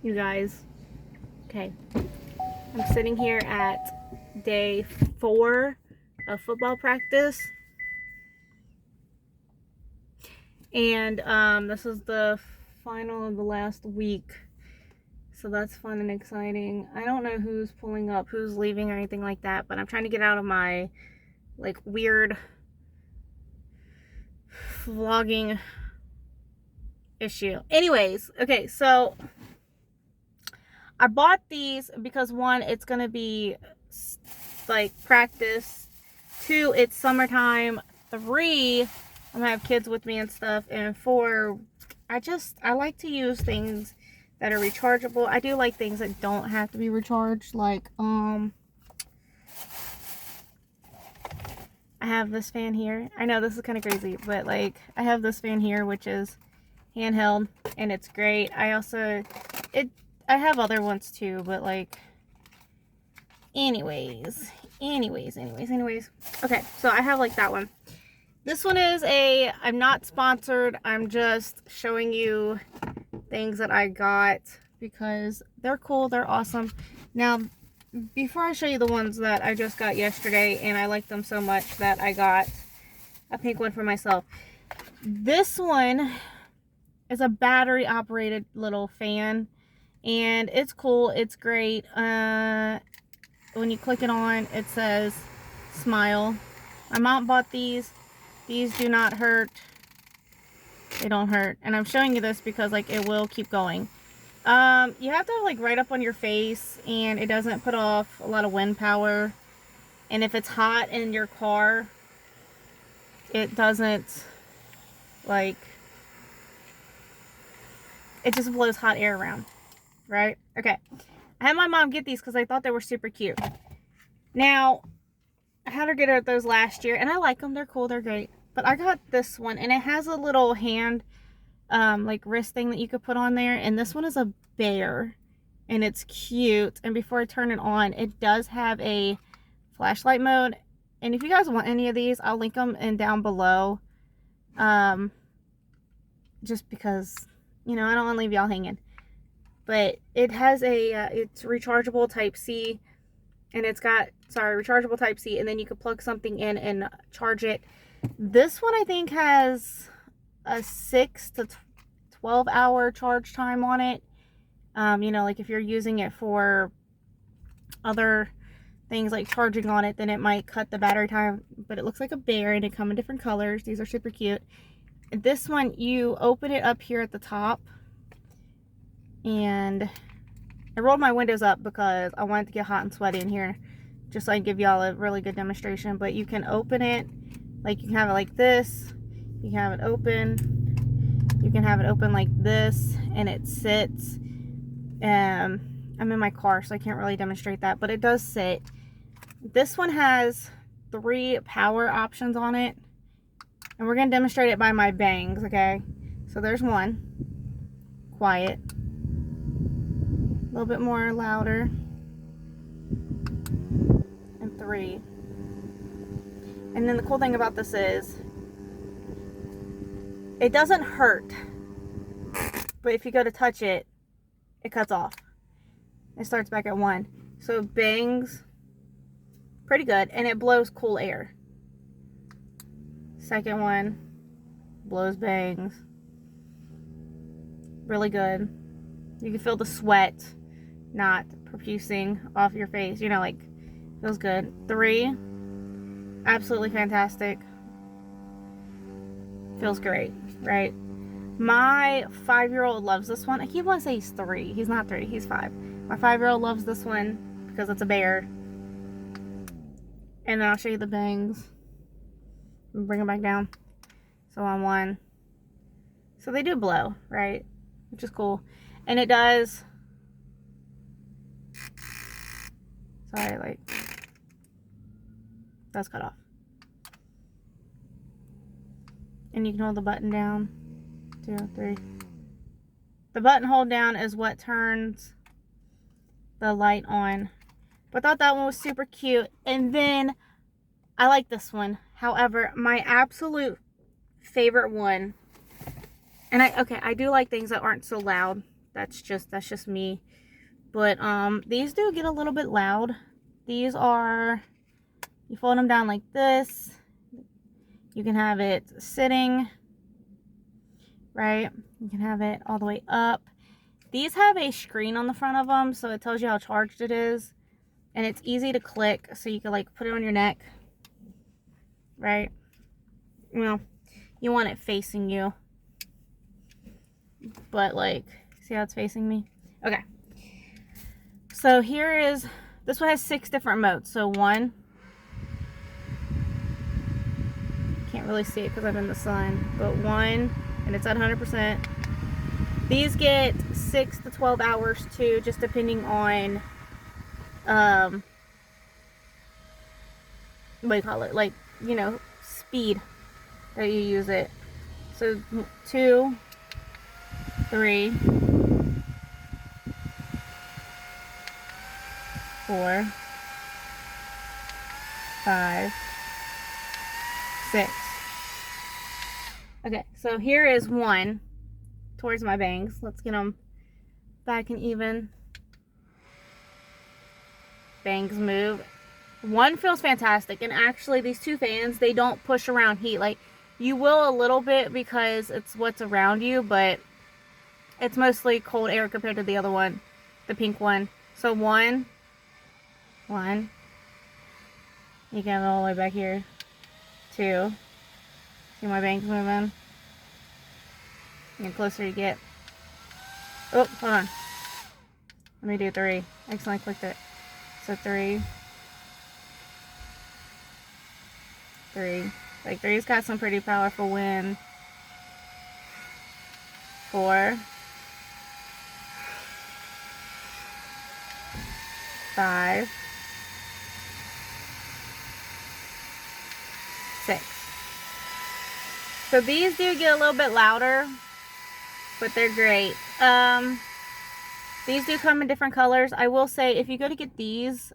you guys. Okay, I'm sitting here at day 4 of football practice, and this is the final of the last week, so that's fun and exciting. I don't know who's pulling up, who's leaving, or anything like that, but I'm trying to get out of my like weird vlogging issue. Anyways, okay, so I bought these because 1, it's gonna be like practice, 2, it's summertime, 3, I'm gonna have kids with me and stuff, and 4, I like to use things that are rechargeable. I do like things that don't have to be recharged, like I have this fan here. I know this is kind of crazy, but like I have this fan here, which is handheld, and it's great. I have other ones too, but like anyways. Okay, so I have like that one. This one is I'm not sponsored. I'm just showing you things that I got because they're cool, they're awesome. Now, before I show you the ones that I just got yesterday, and I like them so much that I got a pink one for myself. This one is a battery operated little fan, and it's cool, it's great. When you click it on, it says smile. My mom bought these. These do not hurt. They don't hurt. And I'm showing you this because like it will keep going. You have to have like right up on your face, and it doesn't put off a lot of wind power. And if it's hot in your car, it doesn't like, it just blows hot air around, right? Okay. I had my mom get these because I thought they were super cute. Now, I had her get her those last year, and I like them. They're cool. They're great. But I got this one, and it has a little hand, like wrist thing that you could put on there. And this one is a bear, and it's cute. And before I turn it on, it does have a flashlight mode. And if you guys want any of these, I'll link them in down below. Just because, you know, I don't want to leave y'all hanging. But it has it's rechargeable Type-C, and it's got, rechargeable Type-C, and then you could plug something in and charge it. This one I think has a 6 to 12 hour charge time on it. You know, like if you're using it for other things like charging on it, then it might cut the battery time. But it looks like a bear, and it comes in different colors. These are super cute. This one, you open it up here at the top, and I rolled my windows up because I wanted to get hot and sweaty in here, just so I can give y'all a really good demonstration. But you can open it, like you can have it like this, you can have it open, you can have it open like this, and it sits. I'm in my car, so I can't really demonstrate that, but it does sit. This one has 3 power options on it, and we're going to demonstrate it by my bangs, okay? So there's 1, quiet, a little bit more louder, and 3. And then the cool thing about this is it doesn't hurt, but if you go to touch it, it cuts off. It starts back at 1. So it bangs pretty good, and it blows cool air. Second one blows bangs really good. You can feel the sweat not profusing off your face, you know, like feels good. 3, absolutely fantastic, feels great, right? My 5-year-old loves this one. I keep wanting to say he's 3. He's not 3, he's 5. My 5-year-old loves this one because it's a bear. And then I'll show you the bangs. Bring them back down. So on 1. So they do blow, right? Which is cool. And it does, does cut off. And you can hold the button down. 2, 3. The button hold down is what turns the light on. But I thought that one was super cute. And then I like this one. However, my absolute favorite one, and I do like things that aren't so loud. That's just me. But these do get a little bit loud. These are, you fold them down like this. You can have it sitting, right? You can have it all the way up. These have a screen on the front of them, so it tells you how charged it is. And it's easy to click, so you can like put it on your neck, right? Well, you want it facing you. But like, see how it's facing me? Okay. So here is, this one has 6 different modes. So 1, can't really see it because I'm in the sun, but 1, and it's at 100%. These get 6 to 12 hours too, just depending on, what do you call it? Like, you know, speed that you use it. So 2, 3, 4, 5, 6. Okay, so here is 1 towards my bangs. Let's get them back and even. Bangs move. 1 feels fantastic, and actually these 2 fans, they don't push around heat. Like, you will a little bit because it's what's around you, but it's mostly cold air compared to the other one, the pink one. So 1, you get it all the way back here. 2, see my bangs moving? The closer you get. Oh, hold on. Let me do 3. I accidentally clicked it. So 3. Like 3's got some pretty powerful wind. 4. 5. 6. So these do get a little bit louder, but they're great. These do come in different colors. I will say, if you go to get these,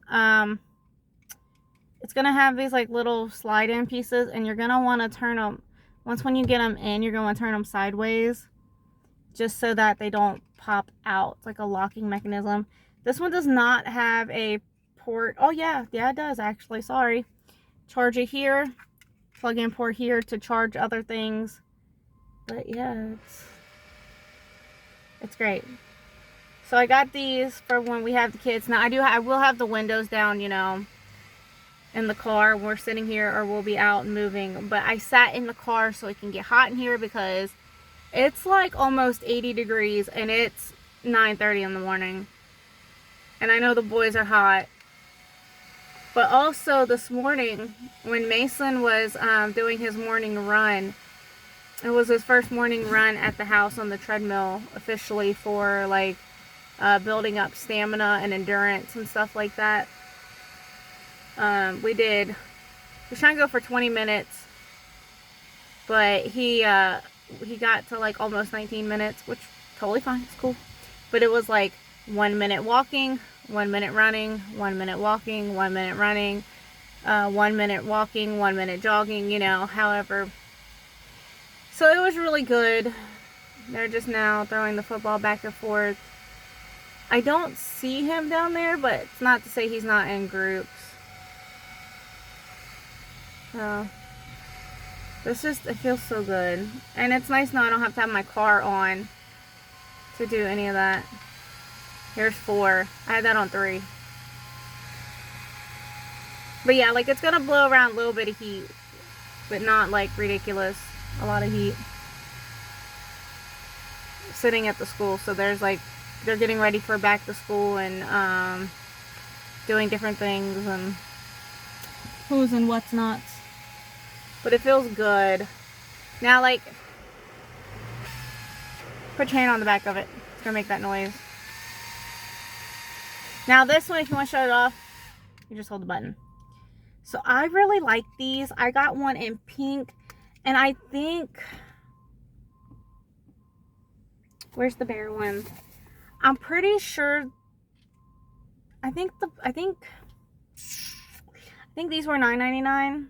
it's gonna have these like little slide-in pieces, and you're gonna want to turn them. When you get them in, you're gonna want to turn them sideways, just so that they don't pop out. It's like a locking mechanism. This one does not have a port. Oh yeah, it does actually. Sorry. Charge it here. Plug-in port here to charge other things. But yeah, it's great. So I got these for when we have the kids. Now I will have the windows down, you know, in the car. We're sitting here, or we'll be out and moving. But I sat in the car so it can get hot in here, because it's like almost 80 degrees and it's 9:30 in the morning. And I know the boys are hot. But also this morning, when Mason was doing his morning run, it was his first morning run at the house on the treadmill officially for like building up stamina and endurance and stuff like that. We was trying to go for 20 minutes, but he got to like almost 19 minutes, which totally fine, it's cool. But it was like 1 minute walking, 1 minute running, 1 minute walking, 1 minute running, 1 minute walking, 1 minute jogging, you know, however. So it was really good. They're just now throwing the football back and forth. I don't see him down there, but it's not to say he's not in groups. So it feels so good. And it's nice now I don't have to have my car on to do any of that. Here's 4. I had that on 3. But yeah, like, it's gonna blow around a little bit of heat, but not like ridiculous. A lot of heat. Sitting at the school, so there's like, they're getting ready for back to school and doing different things and who's and what's not. But it feels good. Now, like, put your hand on the back of it. It's gonna make that noise. Now this one, if you want to shut it off, you just hold the button. So I really like these. I got one in pink, and I think, where's the bear one? I'm pretty sure, I think these were $9.99.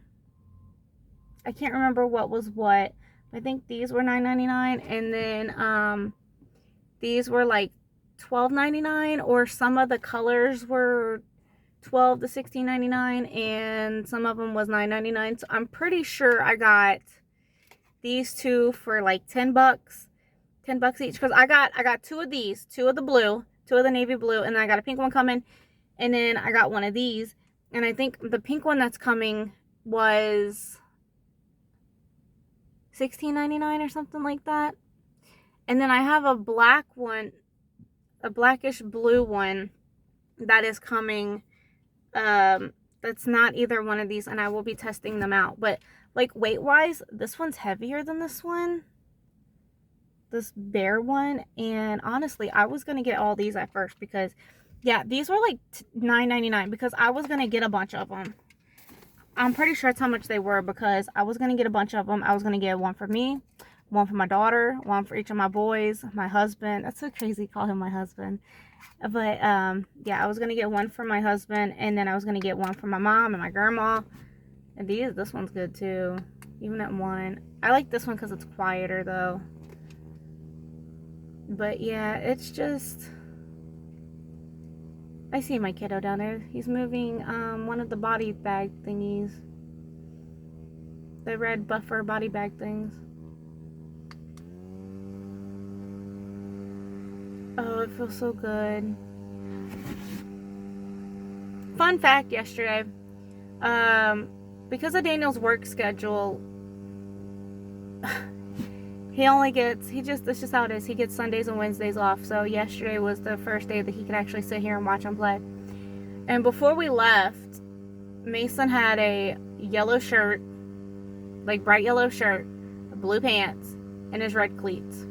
I can't remember what was what. I think these were $9.99, and then these were like $12.99, or some of the colors were $12 to $16.99, and some of them was $9.99. So I'm pretty sure I got these two for like $10, $10 each, because I got two of these, two of the blue, two of the navy blue, and then I got a pink one coming, and then I got one of these, and I think the pink one that's coming was $16.99 or something like that. And then I have a black one, a blackish blue one that is coming. That's not either one of these, and I will be testing them out. But like weight wise, this one's heavier than this one, this bear one. And honestly, I was gonna get all these at first, because yeah, these were like $9.99, because I was gonna get a bunch of them. I'm pretty sure that's how much they were, because I was gonna get a bunch of them. I was gonna get one for me, one for my daughter, one for each of my boys, my husband. That's so crazy to call him my husband. But yeah, I was gonna get one for my husband, and then I was gonna get one for my mom and my grandma. And this one's good too, even that one. I like this one because it's quieter though. But yeah, it's just, I see my kiddo down there. He's moving one of the body bag thingies, the red buffer body bag things. Oh, it feels so good. Fun fact yesterday, because of Daniel's work schedule, that's just how it is. He gets Sundays and Wednesdays off. So yesterday was the first day that he could actually sit here and watch him play. And before we left, Mason had a yellow shirt, like bright yellow shirt, blue pants, and his red cleats.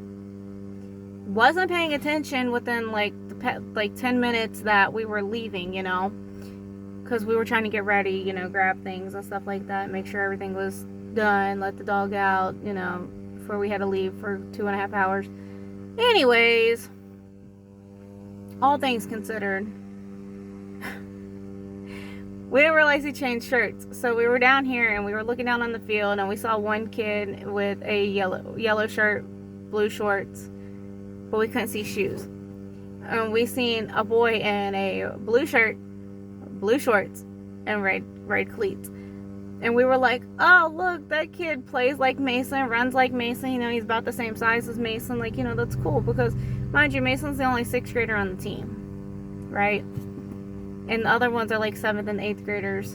Wasn't paying attention within like 10 minutes that we were leaving, you know, because we were trying to get ready, you know, grab things and stuff like that, make sure everything was done, let the dog out, you know, before we had to leave for 2.5 hours. Anyways, all things considered, we didn't realize he changed shirts. So we were down here and we were looking down on the field, and we saw one kid with a yellow shirt, blue shorts, but we couldn't see shoes. And we seen a boy in a blue shirt, blue shorts, and red cleats. And we were like, oh, look, that kid plays like Mason, runs like Mason. You know, he's about the same size as Mason. Like, you know, that's cool, because, mind you, Mason's the only 6th grader on the team, right? And the other ones are like 7th and 8th graders.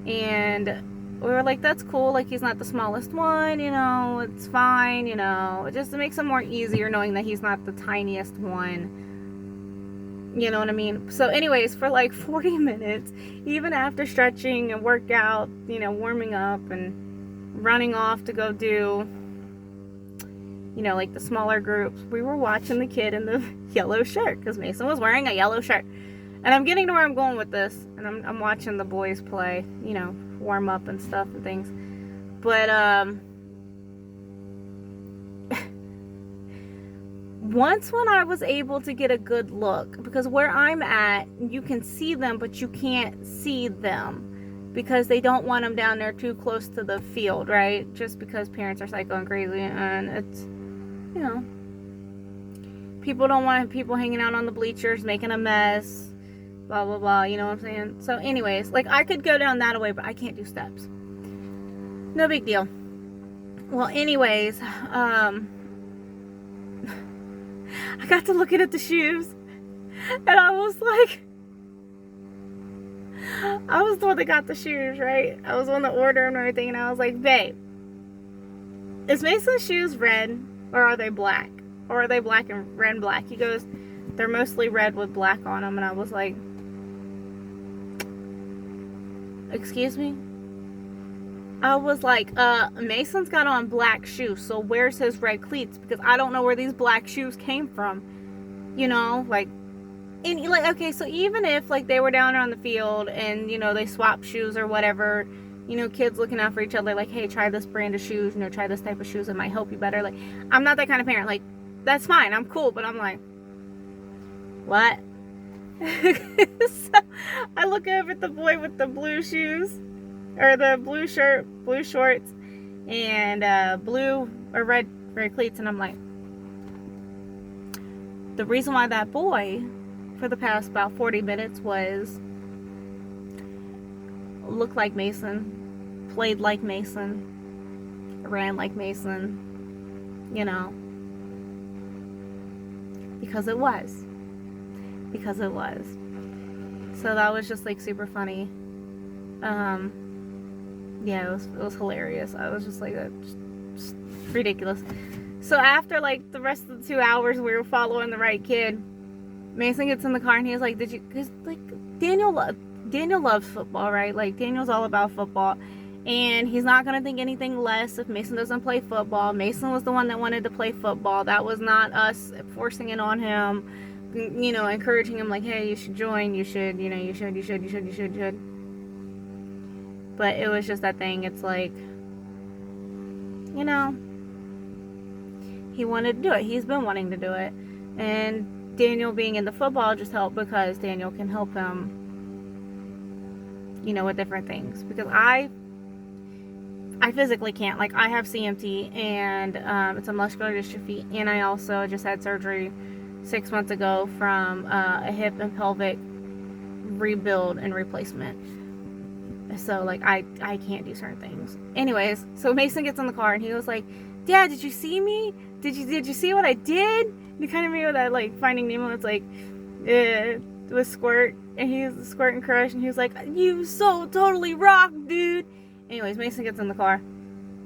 And we were like, that's cool. Like, he's not the smallest one, you know, it's fine, you know. It just makes it more easier knowing that he's not the tiniest one. You know what I mean? So anyways, for like 40 minutes, even after stretching and workout, you know, warming up and running off to go do, you know, like the smaller groups, we were watching the kid in the yellow shirt, because Mason was wearing a yellow shirt. And I'm getting to where I'm going with this, and I'm watching the boys play, you know, warm up and stuff and things. But once when I was able to get a good look, because where I'm at, you can see them, but you can't see them, because they don't want them down there too close to the field, right? Just because parents are psycho and crazy, and it's, you know, people don't want people hanging out on the bleachers making a mess, blah blah blah, you know what I'm saying? So anyways, like, I could go down that way, but I can't do steps. No big deal. Well, anyways, I got to looking at the shoes, and I was like, I was the one that got the shoes, right? I was the one that ordered them and everything, and I was like, babe, is Mason's shoes red, or are they black? Or are they black and red and black? He goes, they're mostly red with black on them. And I was like, excuse me? I was like, Mason's got on black shoes, so where's his red cleats? Because I don't know where these black shoes came from. You know, like, and like, okay, so even if like they were down on the field and, you know, they swapped shoes or whatever, you know, kids looking out for each other, like, hey, try this brand of shoes, you know, try this type of shoes, it might help you better. Like, I'm not that kind of parent. Like, that's fine, I'm cool, but I'm like, what? So I look over at the boy with the blue shoes, or the blue shirt, blue shorts, and blue or red cleats, and I'm like, the reason why that boy, for the past about 40 minutes, looked like Mason, played like Mason, ran like Mason, you know, because it was. So that was just like super funny. Yeah, it was hilarious. I was just like, just ridiculous. So after like the rest of the 2 hours we were following the right kid, Mason gets in the car and he's like, because like Daniel loves football, right? Like Daniel's all about football, and he's not gonna think anything less if Mason doesn't play football. Mason was the one that wanted to play football. That was not us forcing it on him, you know, encouraging him like, hey, you should join, you should. But it was just that thing. It's like, you know, he wanted to do it. He's been wanting to do it. And Daniel being in the football just helped, because Daniel can help him, you know, with different things. Because I physically can't. Like, I have CMT, and it's a muscular dystrophy. And I also just had surgery 6 months ago from a hip and pelvic rebuild and replacement. So like I can't do certain things. Anyways, so Mason gets in the car and he was like, Dad, did you see me? Did you see what I did? And he kind of made that like Finding Nemo. It's like with Squirt, and he's Squirt and Crush, and he was like, you so totally rock, dude. Anyways, Mason gets in the car,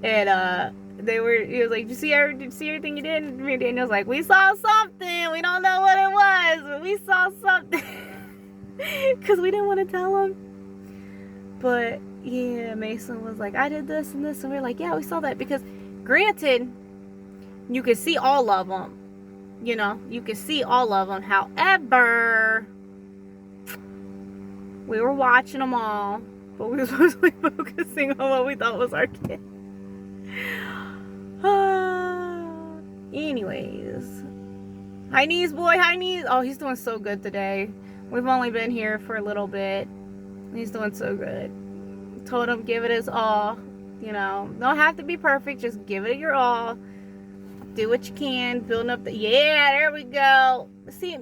and he was like, did you see everything you did? And me and Daniel's like, we saw something. We don't know what it was, but we saw something. Because we didn't want to tell him. But yeah, Mason was like, I did this and this, and we were like, yeah, we saw that. Because granted, you could see all of them, you know, you could see all of them. However, we were watching them all, but we were supposed to be focusing on what we thought was our kid. Anyways, hi knees, boy, hi knees. Oh, he's doing so good today. We've only been here for a little bit. He's doing so good. Told him, give it his all. You know, don't have to be perfect. Just give it your all. Do what you can. Building up yeah, there we go. See,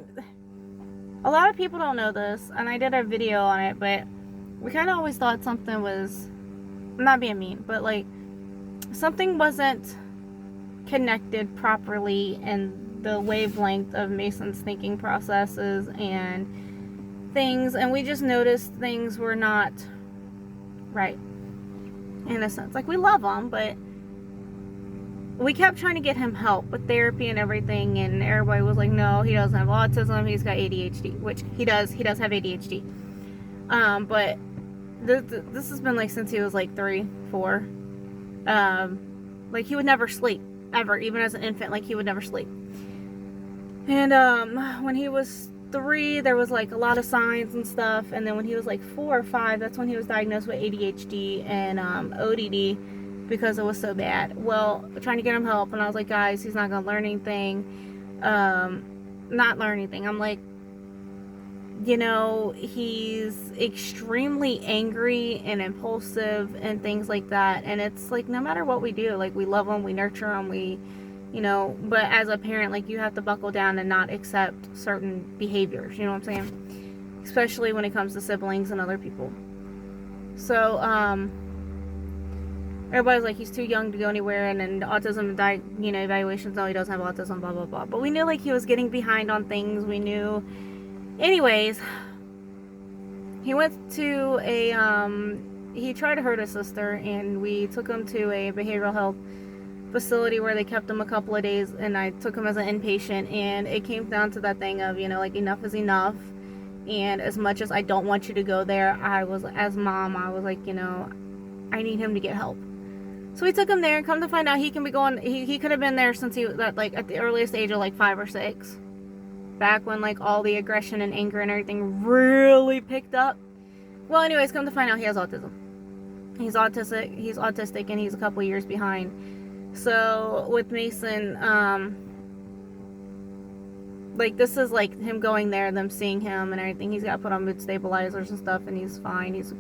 a lot of people don't know this, and I did a video on it, but we kind of always thought something was, I'm not being mean, but like something wasn't connected properly in the wavelength of Mason's thinking processes and things, and we just noticed things were not right, in a sense. Like, we love him, but we kept trying to get him help with therapy and everything, and everybody was like, no, he doesn't have autism, he's got ADHD, which he does have ADHD. But this has been like since he was like 3, 4. Like, he would never sleep, ever, even as an infant. Like, he would never sleep. And when he was 3, there was like a lot of signs and stuff, and then when he was like 4 or 5, that's when he was diagnosed with ADHD and ODD, because it was so bad. Well, trying to get him help, and I was like, guys, he's not gonna learn anything. Not learn anything. I'm like, you know, he's extremely angry and impulsive and things like that, and it's like, no matter what we do, like, we love him, we nurture him, we, you know, but as a parent, like, you have to buckle down and not accept certain behaviors, you know what I'm saying? Especially when it comes to siblings and other people. So, everybody's like, he's too young to go anywhere, and then autism, you know, evaluations, no, he doesn't have autism, blah, blah, blah. But we knew, like, he was getting behind on things, we knew. Anyways, he went to he tried to hurt his sister, and we took him to a behavioral health facility where they kept him a couple of days, and I took him as an inpatient, and it came down to that thing of, you know, like, enough is enough. And as much as I don't want you to go there, as mom, I was like, you know, I need him to get help. So we took him there, and come to find out, he can be going, he could have been there since he was like at the earliest age of like 5 or 6, back when like all the aggression and anger and everything really picked up. Well, anyways, come to find out, he has autism. He's autistic, and he's a couple years behind. So with Mason, like, this is like him going there, them seeing him and everything. He's got put on mood stabilizers and stuff, and he's fine. He's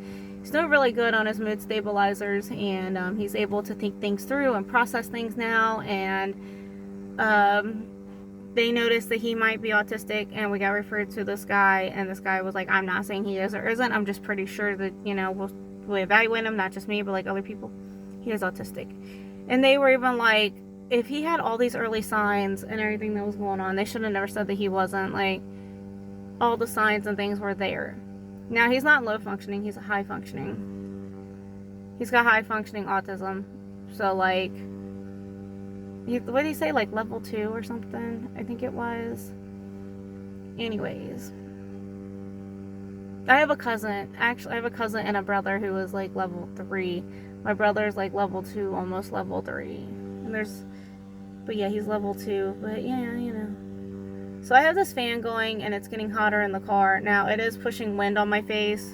doing really good on his mood stabilizers, and he's able to think things through and process things now, and they noticed that he might be autistic, and we got referred to this guy, and this guy was like, I'm not saying he is or isn't, I'm just pretty sure that, you know, we'll evaluate him, not just me, but like other people. He is autistic. And they were even like, if he had all these early signs and everything that was going on, they should have never said that he wasn't. Like, all the signs and things were there. Now, he's not low functioning, he's high functioning. He's got high functioning autism. So, like, what did he say? Like level 2 or something? I think it was. Anyways. I have a cousin. Actually, I have a cousin and a brother who is like level 3. My brother's like level 2, almost level 3. And but yeah, he's level 2. But yeah, you know. So I have this fan going, and it's getting hotter in the car. Now, it is pushing wind on my face.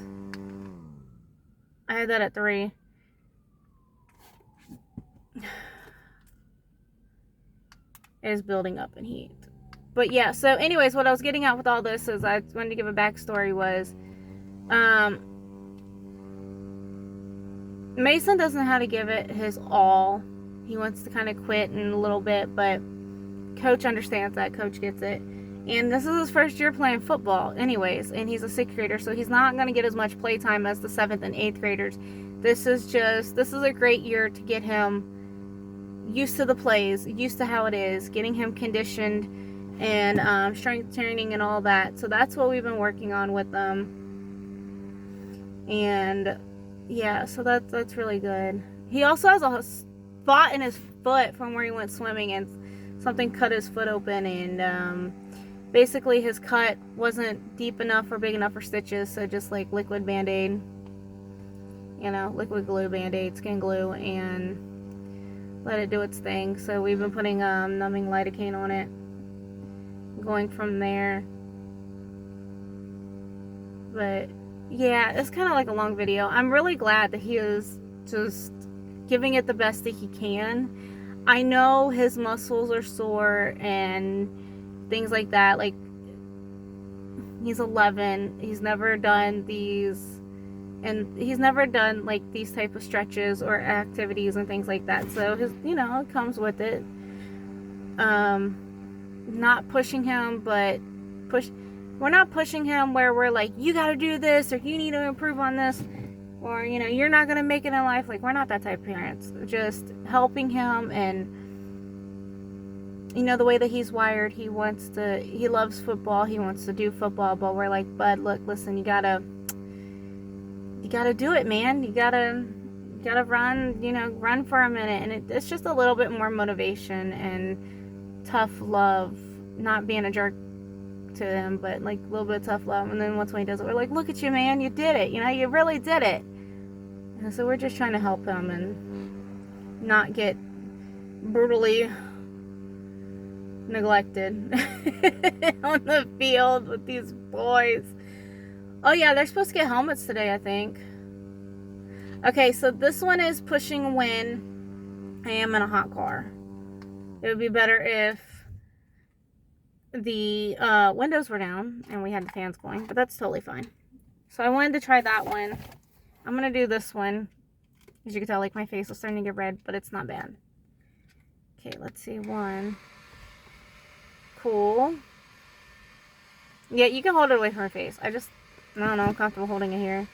I had that at 3. It is building up in heat. But yeah, so anyways, what I was getting at with all this is I wanted to give a backstory was Mason doesn't know how to give it his all. He wants to kind of quit in a little bit, but Coach understands that. Coach gets it. And this is his first year playing football anyways, and he's a 6th grader, so he's not going to get as much play time as the 7th and 8th graders. This is a great year to get him used to the plays, used to how it is, getting him conditioned and strength training and all that. So that's what we've been working on with them. And yeah, so that's really good. He also has a spot in his foot from where he went swimming, and something cut his foot open, and basically his cut wasn't deep enough or big enough for stitches, so just like liquid band-aid, you know, liquid glue band-aid, skin glue, and let it do its thing. So we've been putting numbing lidocaine on it, going from there. But yeah, it's kind of like a long video. I'm really glad that he is just giving it the best that he can. I know his muscles are sore and things like that. Like, he's 11. He's never done these, and he's never done like these type of stretches or activities and things like that. So his, you know, it comes with it. Not pushing him, but we're not pushing him where we're like, you got to do this, or you need to improve on this, or, you know, you're not going to make it in life. Like, we're not that type of parents. Just helping him, and, you know, the way that he's wired, he loves football, he wants to do football, but we're like, bud, look, listen, you gotta do it, man. You gotta run, you know, run for a minute. And it's just a little bit more motivation and tough love, not being a jerk to him, but like a little bit of tough love. And then once when he does it, we're like, look at you, man, you did it, you know, you really did it. And so we're just trying to help him and not get brutally neglected on the field with these boys. Oh yeah, they're supposed to get helmets today, I think. Okay, so this one is pushing when I am in a hot car. It would be better if the windows were down and we had the fans going, but that's totally fine. So I wanted to try that one. I'm gonna do this one. As you can tell, like, my face is starting to get red, but it's not bad. Okay, let's see. 1. Cool. Yeah, you can hold it away from her face. I don't know, I'm comfortable holding it here.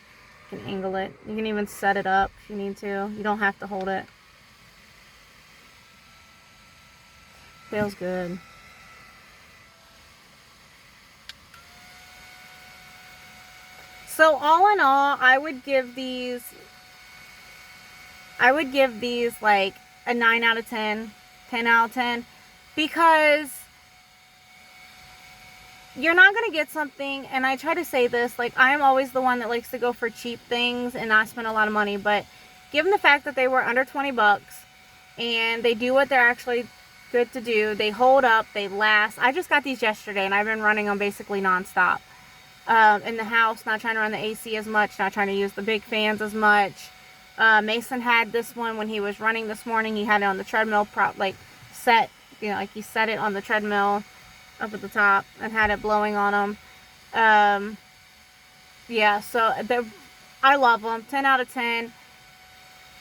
You can angle it. You can even set it up if you need to. You don't have to hold it. Feels good. So all in all, I would give these like a 9 out of 10, 10 out of 10, because you're not going to get something, and I try to say this, like, I am always the one that likes to go for cheap things and not spend a lot of money, but given the fact that they were under 20 bucks and they do what they're actually good to do, they hold up, they last. I just got these yesterday, and I've been running them basically nonstop. In the house, not trying to run the AC as much, not trying to use the big fans as much. Mason had this one when he was running this morning. He had it on the treadmill, set, you know, like he set it on the treadmill up at the top and had it blowing on him. Yeah, so I love them. 10 out of 10.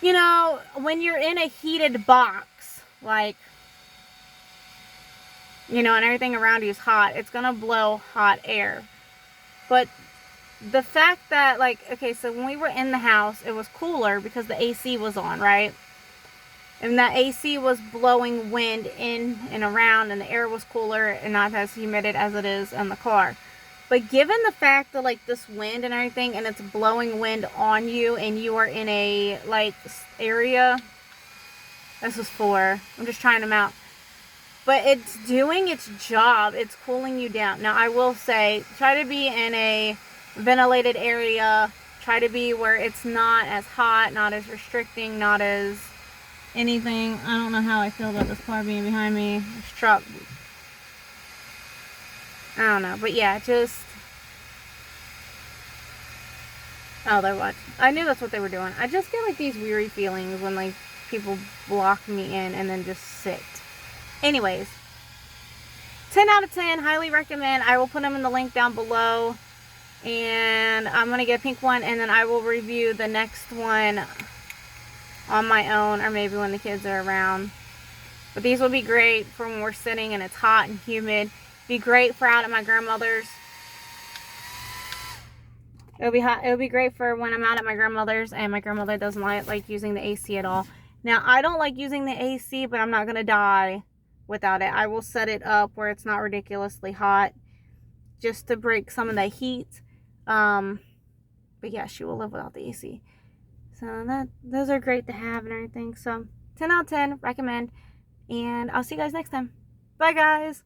You know, when you're in a heated box, like, you know, and everything around you is hot, it's gonna blow hot air. But the fact that, like, okay, so when we were in the house, it was cooler because the AC was on, right? And that AC was blowing wind in and around, and the air was cooler and not as humid as it is in the car. But given the fact that, like, this wind and everything, and it's blowing wind on you, and you are in a, like, area, this is for, I'm just trying them out. But it's doing its job. It's cooling you down. Now, I will say, try to be in a ventilated area. Try to be where it's not as hot, not as restricting, not as anything. I don't know how I feel about this car being behind me. This truck. I don't know. But yeah, just... Oh, they're watching. I knew that's what they were doing. I just get, like, these weary feelings when, like, people block me in and then just sit. Anyways, 10 out of 10, highly recommend. I will put them in the link down below, and I'm going to get a pink one, and then I will review the next one on my own, or maybe when the kids are around. But these will be great for when we're sitting and it's hot and humid. Be great for out at my grandmother's. It'll be hot. It'll be great for when I'm out at my grandmother's, and my grandmother doesn't like using the AC at all. Now, I don't like using the AC, but I'm not going to die without it. I will set it up where it's not ridiculously hot, just to break some of the heat. But yeah, she will live without the AC. So those are great to have and everything. So 10 out of 10, recommend. And I'll see you guys next time. Bye, guys.